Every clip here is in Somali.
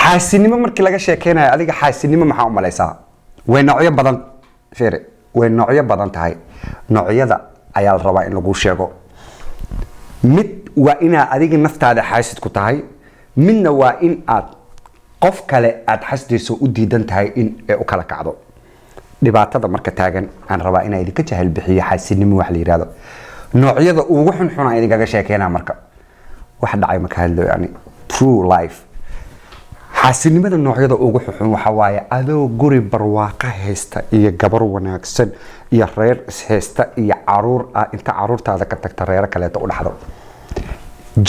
xaasinimo markii laga sheekeynayo adiga xaasinimo maxaa u malaysaa way noocyo badan fiiri way noocyo badan tahay noocyada ayaa la rabaa in lagu sheego mid waa ina adiga naftaada xaasid ku tahay midna waa in aad qof kale aad xasdiiso u diidan tahay in ay u kala kacdo dhibaatada marka taagan aan rabaa inay idinka jahal bixiyo xaasinimo wax la yiraahdo noocyada ugu xun aan idinkaga sheekeynaa marka wax dhacay marka hadlo yani true life xaasinimada noocyada ugu xun waxa waaye adoo guri barwaaqo haysta iyo gabar wanaagsan iyo reer is haysta iyo caruur inta caruurtaada ka tagta reer kale u dhaxdo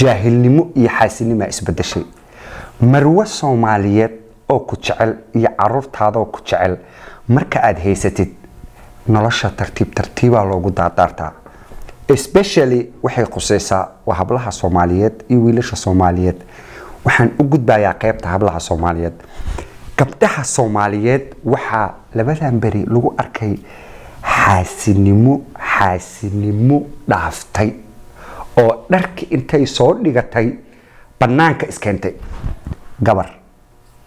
jaahilnimo iyo xaasinimo isbedeshay marwa Soomaaliyeed oo ku jecel iyo caruurtaada oo ku jecel marka aad haysatid nolosha tartiib loogu daartaa especially waxay qusaysaa hablaha Soomaaliyeed iyo wiilasha Soomaaliyeed waxaan u gudbayaa qaybta hablaha Soomaaliyeed gabdhaha Soomaaliyeed waxa labadan bari lagu arkay xaasinimo dhaaftay oo dharki intay soo dhigatay banaanka iskeentay gabar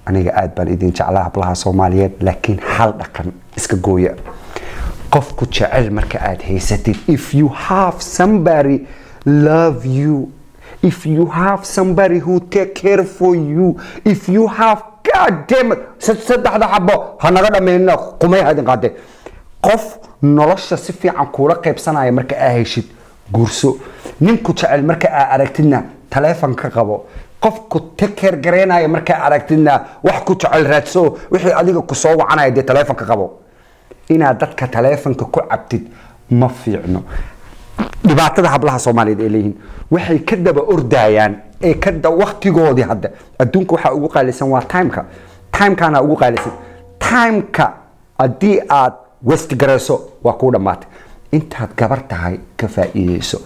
aniga aad baan idin jeclaa hablaha Soomaaliyeed laakiin hal dhaqan iska gooya qofku jecel marka aad haysatid if you have somebody love you if you have somebody who take care for you if you have god damn it saddexda xabo hanaga dhameeyna qumay hadin qaade qof nolosha si fiican kula qaybsanaya marka aad heshid guurso ninku jecel marka aad aragtidna telefoonka qabo qofku take care gareynaya marka aad aragtidna wax ku jecel raadso wixii adiga ku soo wacanaya de telefoonka qabo ina dadka telefoonka ku cabtid ma fiicno dhibaatada hablaha Soomaaliyeed ee leeyihiin waxay ka daba ordayaan ee ka waqtigoodii hadda adduunka waxa ugu qaalisan waa timeka ugu qaalisan timeka hadii aad west garayso waa ku dhamaatay intaad gabar tahay ka faa'iideyso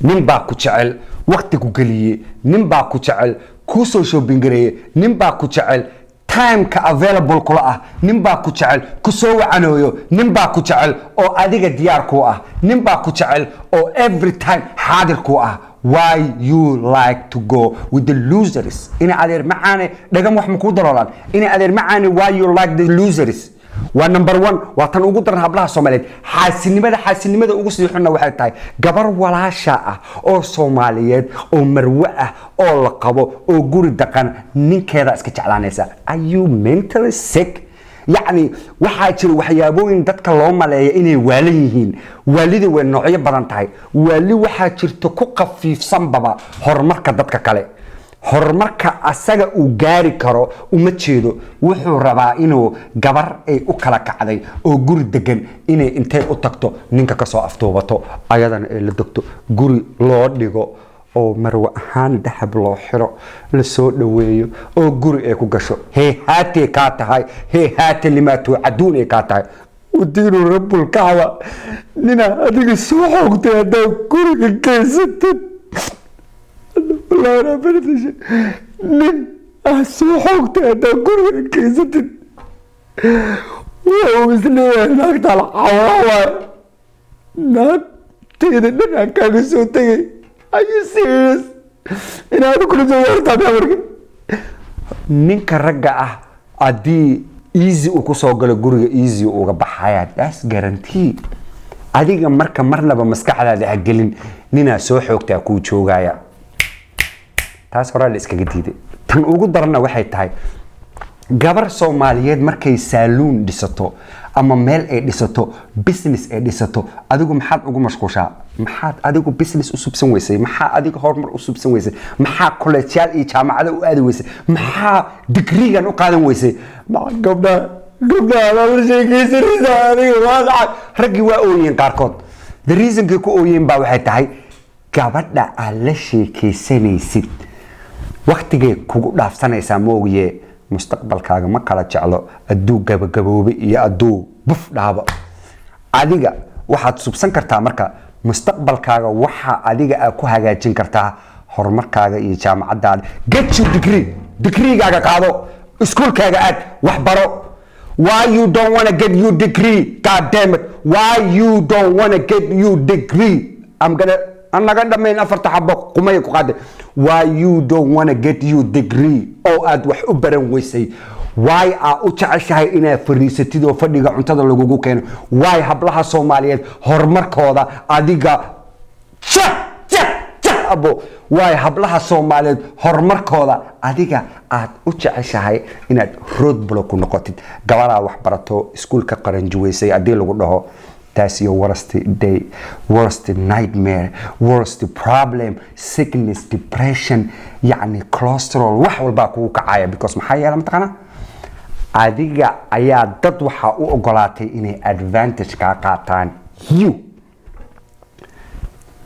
nin baa ku jecel waqti ku galiye nin baa ku jecel ku soo shopping gareeye nin baa ku jecel timeka available kula ah nin baa ku jecel ku soo wacanooyo nin baa ku jecel oo adiga diyaar ku ah nin baa ku jecel oo every time xaadir ku ah why you like to go with the losers ina adeer macaane dhagam wax ma ku daroolaan ina adeer macaane why you like the losers waa number 1 waa tan ugu daran hablaha Soomaaliyeed xaasinimada ugu sii xunna waxay tahay gabar walaasha ah oo Soomaaliyeed oo marwo ah oo la qabo oo guri dhaqan ninkeeda iska jeclaanaysa are you mentally sick يعني waxa jira waxyaabooyin dadka loo maleeyo inay waalan yihiin waalida way noocyo badan tahay waali waxa jirto ku qafiifsan baba horumarka dadka kale horumarka asaga uu gaari karo uma jeedo wuxuu rabaa inuu gabar ay u kala kacday oo guri degan inay intay u tagto ninka ka soo aftoobato ayadana ay la dogto guri loo dhigo oo marwa ahaan dahab loo xiro la soo dhaweeyo oo guri ay ku gasho haatee ka tahay haatee limaatu aduun ay ka tahay ودينو رب الكعبة نينا أديك السوحة هذا كل كيسة والله أنا بنتج نين السوحة هذا كل كيسة ومثلي هناك طلع حواوا ناك تيجي نينا كان يسوتي Are you serious? إن هذا كله زوار تابع ورقة نين كرجع أدي easy وكسوغل جوري easy وكبحياة that's guarantee أديك مرنا بمسكح على عجلين نينا سوحك تأكل شو جاية تاس هرا الإسكا جديدة تن وجود درنا واحد تاي جبر Soomaaliyeed markay saloon dhisato ama meel ay dhisato business ay dhisato adigu maxaad ugu mashquushaa maxaad adigu business u subsan weysay maxaa adigu horumar u subsan weysay maxaa college iyo jaamacada u aadi weysay maxaa degree-gan u qaadan weysay gabdha la sheekaysanaysa adiga waa raggi waa ooyeen qaarkood the reason ku ooyeen baa waxay tahay gabadha aad la sheekaysanaysid waqtigay kugu dhaafsanaysaa moogiye mustaqbalkaaga ma kala jeclo aduu gabagaboobe iyo aduu buf dhaaba adiga waxaad subsan kartaa marka mustaqbalkaaga waxa adiga aad ku hagaajin kartaa horumarkaaga iyo jaamacadaada get your degree-gaaga qaado iskuulkaaga aad wax baro why you don't want to get your degree god damn it why you don't want to get your degree I'm gonna أنا قد من أفرت حبك قمي قاد why you don't wanna get you degree أو أد وح أبرن ويسي why أوتش هاي إنا فريستي دو فديك عنتظر لجوجو كان why هبلها Soomaaliyeed هرمركودا أديكا أبو why هبلها Soomaaliyeed هرمركودا أديكا أوتش هاي إنا رود بلوكو نقطة جوارا وحبرتو سكول كقرنجويسي أدي لجوده That's your worst day, worst nightmare, worst problem, sickness, depression, يعني cholesterol وحول باكو كعاية because محايا لما تقنا adiga ayaa dad waxa u ogolaatay inay advantage ka qaataan you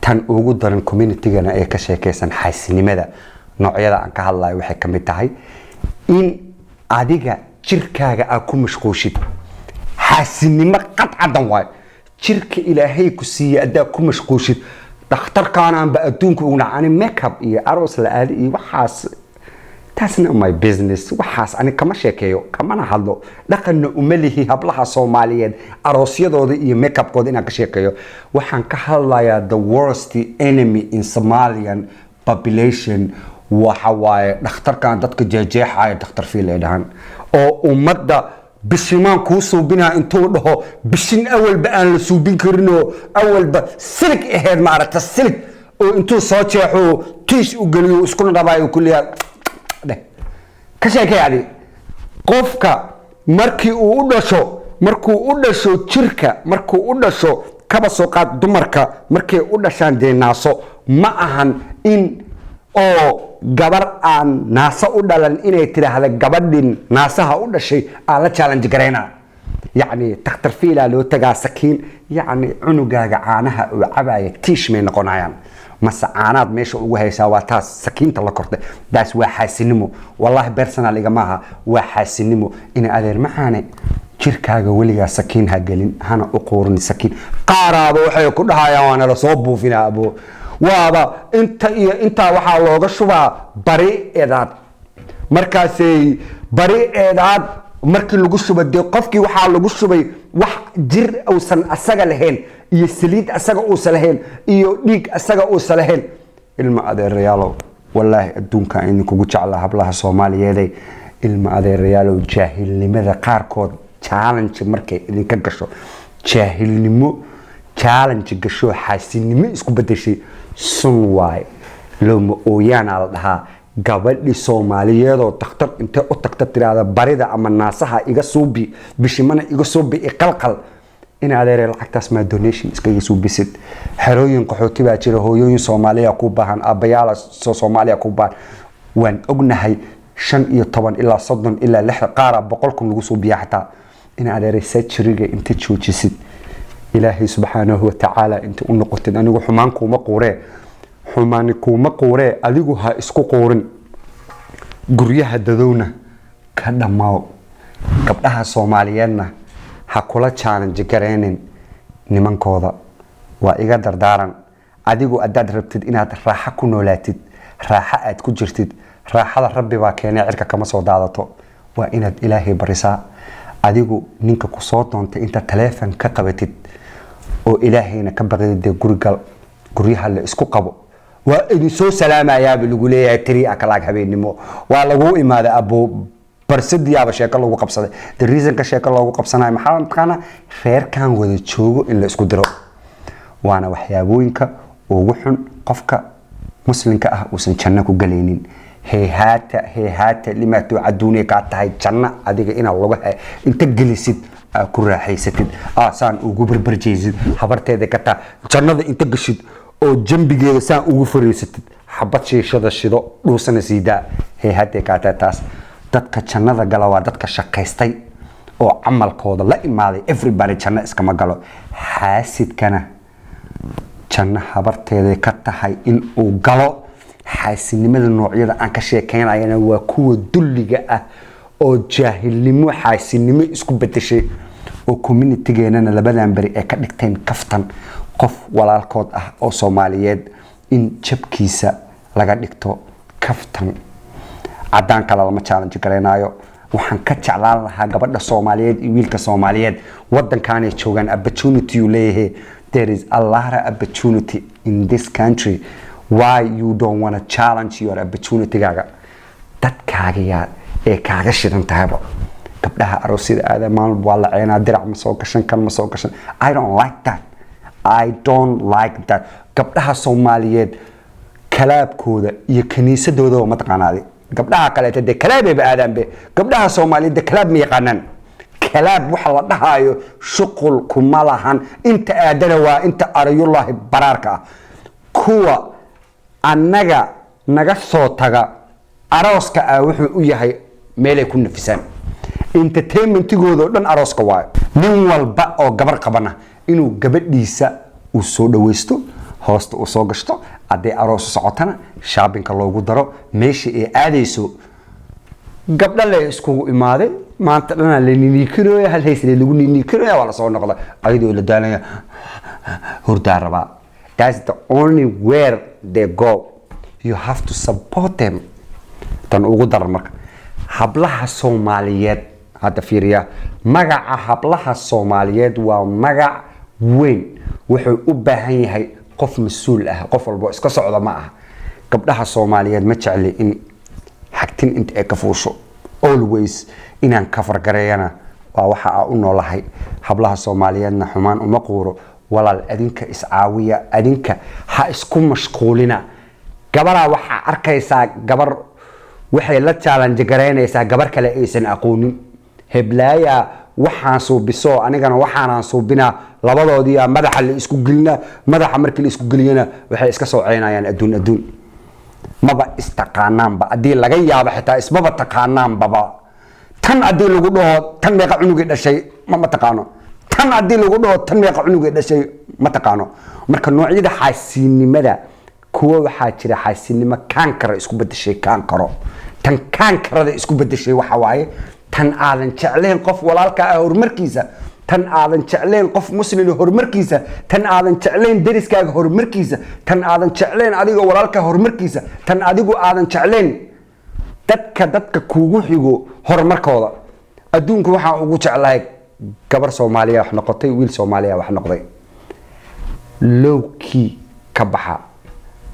tan ugu daran community-gana ee ka sheekaysan xasinimada noocyada aan ka hadlayo waxay kamid tahay in adiga jirkaaga aad ku mashquushid xasinimo qadcadan waay jirka ilaahay ku siiyay adaa ku mashquushid dhakhtarkaanaan ba adduunka ugu nacani makeup iyo aroos la aadi iyo waxaas That's not my business. Waxaas ani kama sheekeeyo kama hadlo dhaqanna umalihi hablaha Soomaaliyeed aroosyadooda iyo makeup-kooda inaan ka sheekeeyo waxaan ka hadlayaa the worst enemy in Somalian population waxa waaye dhakhtarkan dadka jeexjeexaya dhakhtar fiil ay dhahan oo ummadda bishimaan ku suubinaa intuu dhaho bishin awalba aan la suubin karin oo awalba silig aheed ma aragta silig oo intuu soo jeexo tiish u galiyo isku dhabayo kulliya كشيء يعني قفك مركي ودشو شركة مركو ودشو كبسوقات دمرك مركي ودشان دي ناسو معهن إن أو جبر عن ناسا ودلن إنه ترى هذا جبر دين ناسها ودشي على challenge جرينا يعني تختار فيلا لو تجا سكين يعني عنقا عنها وعباية تيش من قناعان مسعانات ماشي وهي سواتاس سكينة الله كرده داس وحاسنمو والله بيرسونال إجا معها وحاسنمو إن أدير معاني شركة وليا سكين هجلين هنا أقورني سكين قارب وحي كلها يا وانا لصوبه فينا أبو وابا أنت وحالوغ شوفا بريء إداد مركزي بريء إداد markii lagu subaday qofkii waxa lagu subay wax jir oo san asaga lahayn iyo saliid asaga oo salahayn iyo dhiig asaga oo salahayn ilma adeerayaalo wallahi adduunka in kugu jeclaa hablaha Soomaaliyeed ilma adeerayaalo jaahilnimada qaarkood challenge markay idinka gasho jaahilnimo challenge gasho xasinimo isku bedeshay sun waay loo ooyaan la dhahaa gabadhi Soomaaliyeed oo takhtar inta u tagta tiraada barida ama naasaha iga suubi bishimana iga suubi qalqal in adeer lacagtaas ma donation iska suubisid xerooyin qaxooti baa jira hooyooyin Soomaaliya ku baahan abayaal Soomaaliya ku baahan waan ognahay 15 ilaa 30 ilaa 6 qaar boqolkun lagu suubiyaa xataa in adeer sajriga inta joojisid ilaahi subhanahu wa ta'ala inta u noqotid anigu xumaan kuma qooree xumaan kuma qooree adigu ha isku qoorin guryaha dadowna ka dhamaaw gabdhaha Soomaaliyeedna ha kula challenge gareenin nimankooda waa iga dardaaran adigu adaad rabtid inaad raaxa ku noolaatid raaxa aad ku jirtid raaxada rabbi baa keenay cirka kama soo daadato waa inaad ilaahay barisaa adigu ninka ku soo doontay inta telefoon ka qabatid oo ilaahayna ka baqdid gurigal guryaha la isku qabo waa idin soo salaamayaa bilagu leeyahay tiri akalaag habeenimo waa lagu imaada abo barsidiyaaba sheeko lagu qabsaday the reason ka sheeko lagu qabsanayo maxaa taqana reerkan wada joogo in la isku diro waana waxyaabooyinka ugu xun qofka muslimka ah uusan janno ku galeynin heehaata lima tu'aduni ka tahay janno adiga ina lagu inta gelisid ku raaxaysatid saan ugu barbarjeesid habarteeda ka taa jannada inta gashid oo jambigeeda saan ugu fariisatid xabad sheeshada shido dhuusana siida heehaata ka taas dadka jannada gala waa dadka shaqaystay oo amalkooda la imaaday everybody janno iskama galo xaasidkana janno habarteeda ka tahay in uu galo xaasinimada noocyada aan ka sheekeynayna waa kuwa dulliga ah oo jaahilnimo xaasinimo isku bedeshay oo community-geena labadan bari ay ka dhigteen kaftan qof walaalkood ah oo Soomaaliyeed in jabkiisa laga dhigto kaftan cadaan kala lama challenge gareenayo waxaan ka jeclaan lahaa gabadha Soomaaliyeed iyo wiilka Soomaaliyeed wadankan ay joogan opportunity u leeyahay There is a lot of opportunity in this country. Why you don't want to challenge your opportunity gaaga? Dadkaaga yaa ee kaaga shidan tahayba. Gabdhaha aroosyada aada maalin waa la ceenaa dirac ma soo gashan kan ma soo gashan. I don't like that. I don't like that. Gabdhaha Soomaaliyeed kalaabkooda iyo kaniisadooda ma taqaanaadi. Gabdhaha kale de kalaab ay aadaan be. Gabdhaha Soomaaliyeed de kalaab ma yaqaanaan. كلاب وحلا دهايو شغل كمالهان انت ادنا انت اري الله براركا كوا انغا نغا سو تاغا اروسكا وحو u yahay meel ay ku nafisaan entertainmentigooda dhan arooska waay nin walba oo gabar qabana inuu gabadhiisa u soo dhaweysto hoosta u soo gashto aday aroos socotana shoppingka loogu daro meeshii ay aadayso gabdha la isku imaaday maanta dhana la ninikirooya hal haysay lagu ninikirooya wala soo noqda ayadoo la daanaya hurda raba. That's the only where they go. You have to support them. Tan ugu dar marka hablaha Soomaaliyeed hada fiiriya magaca hablaha Soomaaliyeed waa magac weyn wuxuu u baahan yahay qof mas'uul ah qof walba iska socda ma aha gabdhaha Soomaaliyeed ma jecli in xagtin inta ay ka fuusho always inaan ka fargareeyana waa waxa u noolahay hablaha Soomaaliyeedna xumaan uma quuro walaal adinka iscaawiya adinka ha isku mashquulina gabadha waxa arkaysaa gabar waxay la challenge gareynaysaa gabar kale aysan aqoonin heblaaya waxaan soo biso anigana waxaan soo bina labadoodii madaxa la isku gelina madaxa markii la isku geliyana waxay iska soo ceynayaan adduun maba istaqaanaan ba adii laga yaabo xitaa isbaba taqaanaan baba tan adii lagu dhaho tan meeqa cunuga dhashay ma taqaano tan adii lagu dhaho tan meeqa cunuga dhashay ma taqaano marka noocyada xaasiinimada kuwa waxa jira xaasiinimo kankara isku bedeshay kankaro tan kankarada isku bedeshay waxa waaye tan aadan jecleen qof walaalka ah horumarkiisa tan aadan jecleen qof muslim horumarkiisa tan aadan jecleen dariskaaga horumarkiisa tan aadan jecleen adiga walaalka horumarkiisa tan adigu aadan jecleen dadka kuugu xigo horumarkooda adduunku waxa ugu jeclahay gabar Soomaaliya wax noqotay wiil Soomaaliya wax noqday lowki ka baxa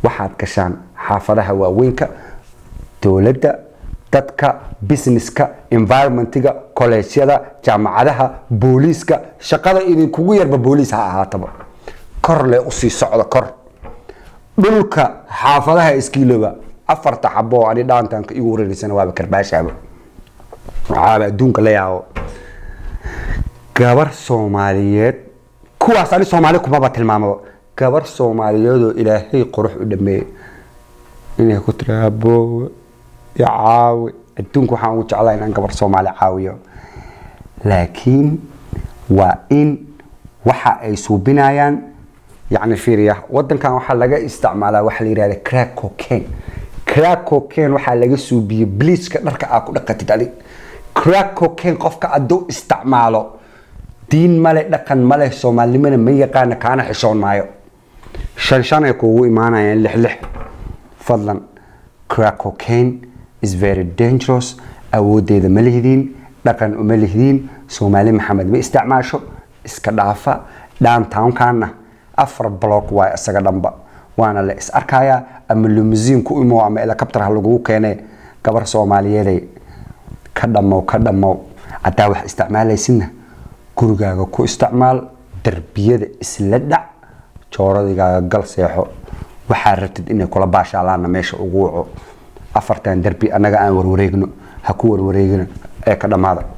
waxaad gashaan xaafadaha waaweynka dawladda dadka businesska environmentiga collegeada jaamacadaha booliiska shaqada idin kugu yarba booliis ha ahaataba kor le u sii socda kor dhulka xaafadaha iskiilaba afarta xabo ani dhaantanka igu wareerisana waa karbaashaaba waxa adduunka la yaawo gabar Soomaaliyeed kuwaas ani Soomaali kuma tilmaamo gabar Soomaaliyeed oo Ilaahay qurux u dhameeyay inay ku tiraabo ya caawi adduunku waxaan u jeclahay inaan gabar Soomaali caawiyo laakiin waa in waxa ay suubinayaan يعني فيريا ودن كان waxa laga isticmaalaa waxa la yiraahdo crack cocaine waxa laga suubiyo bleachka dharka aad ku dhaqatid ali crack cocaine qofka adoo isticmaalo diin male dhaqan male Soomaalimana ma yaqaan kaana xishoon maayo shan ay kugu imaanayaan lix fadlan crack cocaine is very dangerous awoodeeda ma lehdin dhaqan uma lehdin Soomaali Maxamed ma isticmaasho iska dhaafa downtown kana afar block waa isaga dhanba waana la is arkaya ama limousine ku imo ama helicopter lagu keenay gabar Soomaaliyeed ka dhamo ataa wax isticmaalaysiina gurigaaga ku isticmaal darbiyada isla dhac jooradiga gal seexo waxa rabtid inay kula baashaalaan meesha ugu waco afartan darbi anaga aan warwareegno ha ku warwareegno ee ka dhamaada